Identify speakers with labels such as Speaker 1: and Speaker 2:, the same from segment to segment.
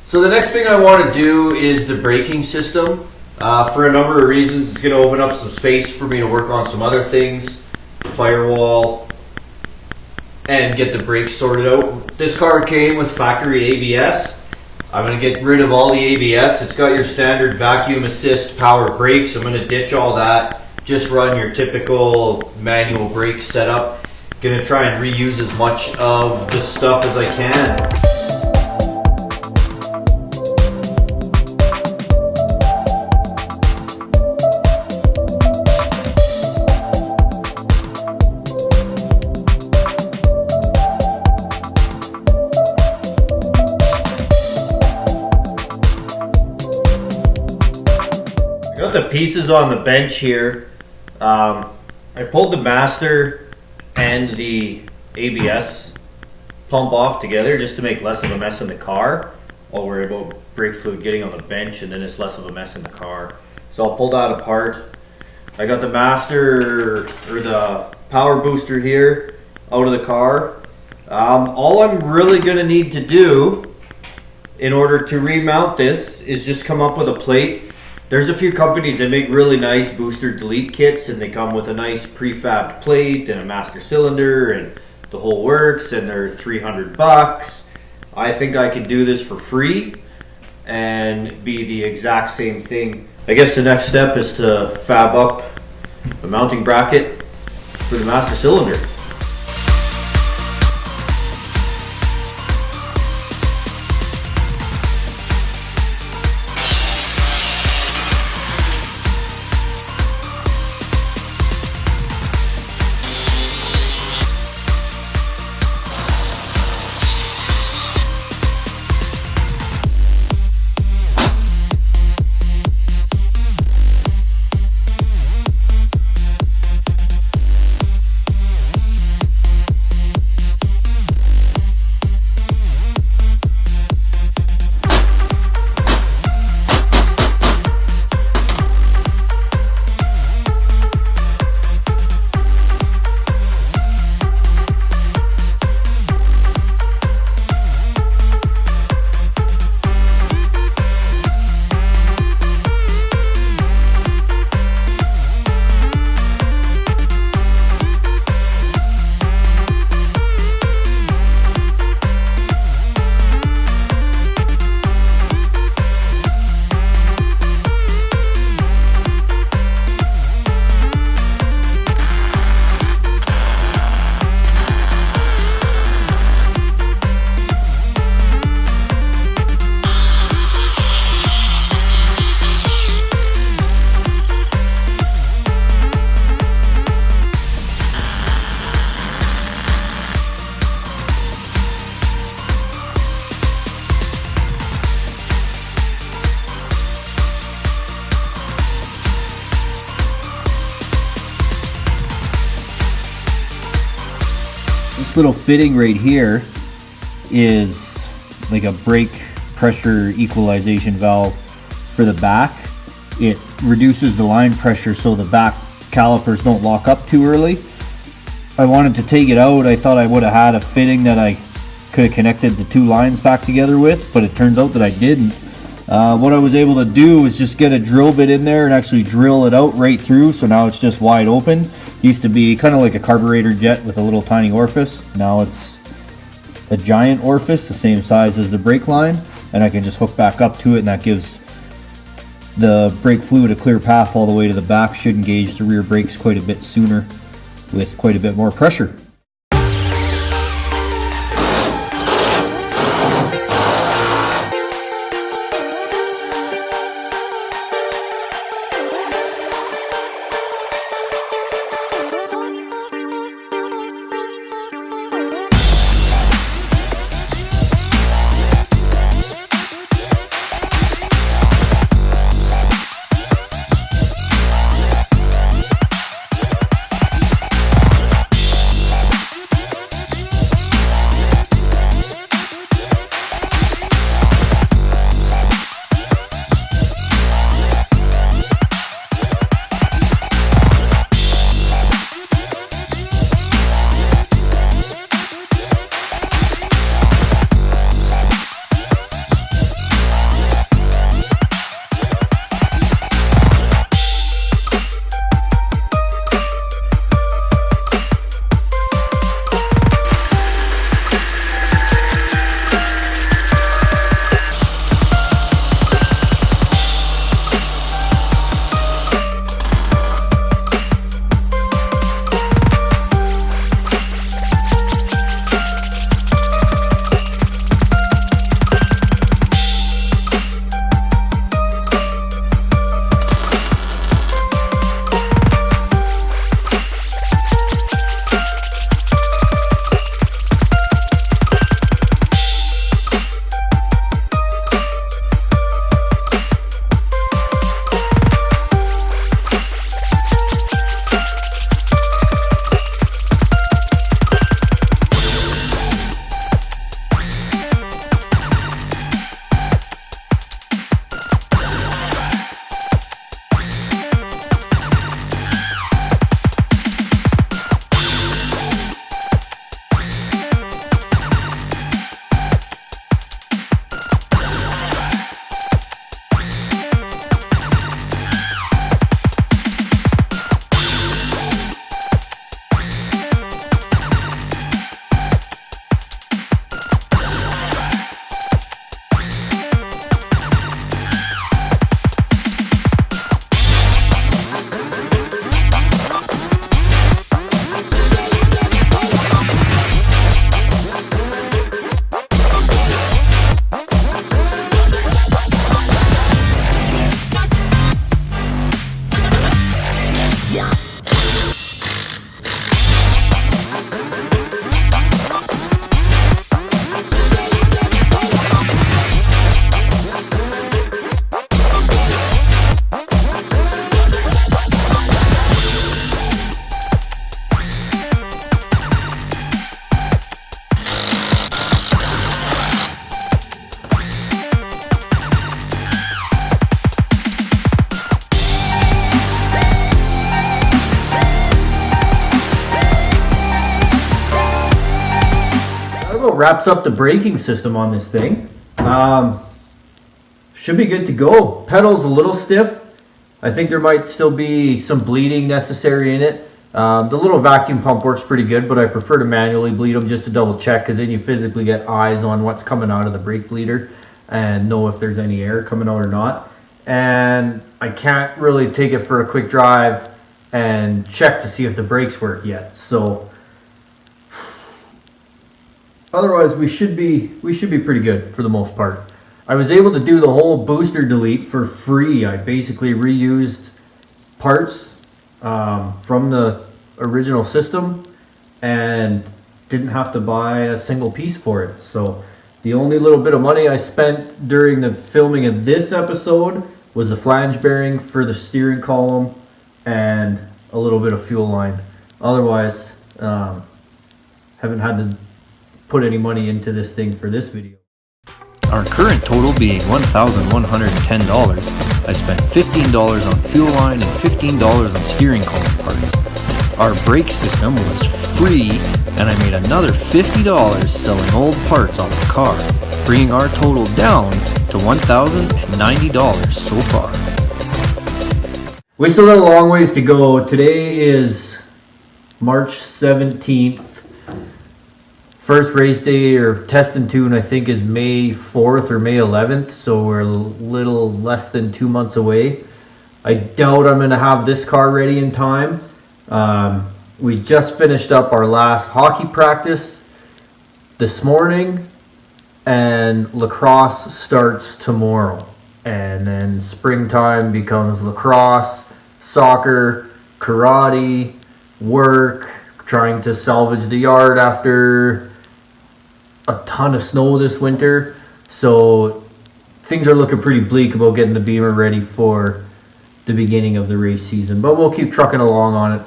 Speaker 1: So the next thing I want to do is the braking system. For a number of reasons, it's going to open up some space for me to work on some other things, firewall, and get the brakes sorted out. This car came with factory ABS. I'm going to get rid of all the ABS. It's got your standard vacuum assist power brakes. I'm going to ditch all that. Just run your typical manual brake setup. Going to try and reuse as much of the stuff as I can. I got the pieces on the bench here. I pulled the master and the ABS pump off together just to make less of a mess in the car while we're about brake fluid getting on the bench, and then it's less of a mess in the car. So I'll pull that apart. I got the master or the power booster here out of the car. All I'm really going to need to do in order to remount this is just come up with a plate. There's a few companies that make really nice booster delete kits, and they come with a nice prefabbed plate and a master cylinder and the whole works, and they're $300. I think I can do this for free and be the exact same thing. I guess the next step is to fab up a mounting bracket for the master cylinder. This little fitting right here is like a brake pressure equalization valve for the back. It reduces the line pressure so the back calipers don't lock up too early. I wanted to take it out. I thought I would have had a fitting that I could have connected the two lines back together with, but it turns out that I didn't. What I was able to do was just get a drill bit in there and actually drill it out right through, so now it's just wide open. Used to be kind of like a carburetor jet with a little tiny orifice. Now it's a giant orifice, the same size as the brake line, and I can just hook back up to it, and that gives the brake fluid a clear path all the way to the back. Should engage the rear brakes quite a bit sooner with quite a bit more pressure. about wraps up the braking system on this thing. Should be good to go. Pedal's a little stiff. I think there might still be some bleeding necessary in it. The little vacuum pump works pretty good, but I prefer to manually bleed them just to double check, because then you physically get eyes on what's coming out of the brake bleeder and know if there's any air coming out or not. And I can't really take it for a quick drive and check to see if the brakes work yet. So otherwise we should be pretty good for the most part. I was able to do the whole booster delete for free. I basically reused parts from the original system and didn't have to buy a single piece for it. So the only little bit of money I spent during the filming of this episode was the flange bearing for the steering column and a little bit of fuel line. Otherwise, haven't had to put any money into this thing for this video.
Speaker 2: Our current total being $1,110, I spent $15 on fuel line and $15 on steering column parts. Our brake system was free, and I made another $50 selling old parts off the car, bringing our total down to $1,090 so far.
Speaker 1: We still got a long ways to go. Today is March 17th. First race day or test and tune I think is May 4th or May 11th, so we're a little less than 2 months away. I doubt I'm going to have this car ready in time. We just finished up our last hockey practice this morning, and lacrosse starts tomorrow. And then springtime becomes lacrosse, soccer, karate, work, trying to salvage the yard after a ton of snow this winter. So things are looking pretty bleak about getting the Beamer ready for the beginning of the race season, but we'll keep trucking along on it.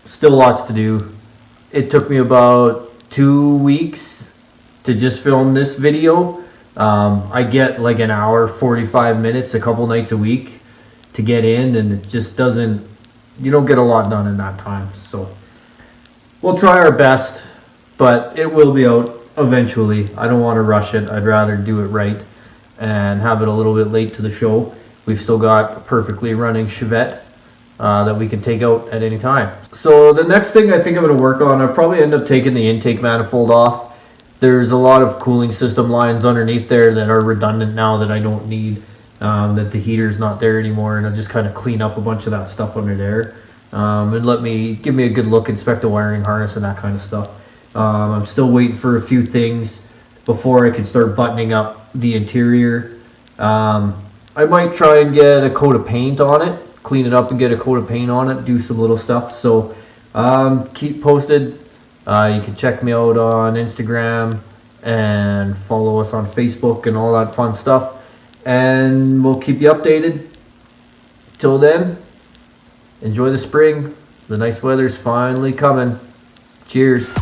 Speaker 1: Still lots to do. It took me about 2 weeks to just film this video. I get like an hour, 45 minutes, a couple nights a week to get in, and it just doesn't, you don't get a lot done in that time. So we'll try our best, but it will be out eventually. I don't want to rush it. I'd rather do it right and have it a little bit late to the show. We've still got a perfectly running Chevette that we can take out at any time. So the next thing I think I'm going to work on, I'll probably end up taking the intake manifold off. There's a lot of cooling system lines underneath there that are redundant now that I don't need, that the heater's not there anymore, and I'll just kind of clean up a bunch of that stuff under there, and give me a good look, inspect the wiring harness and that kind of stuff. I'm still waiting for a few things before I can start buttoning up the interior. I might try and get a coat of paint on it, clean it up and get a coat of paint on it, do some little stuff. So keep posted. You can check me out on Instagram and follow us on Facebook and all that fun stuff, and we'll keep you updated. Till then, enjoy the spring. The nice weather's finally coming. Cheers.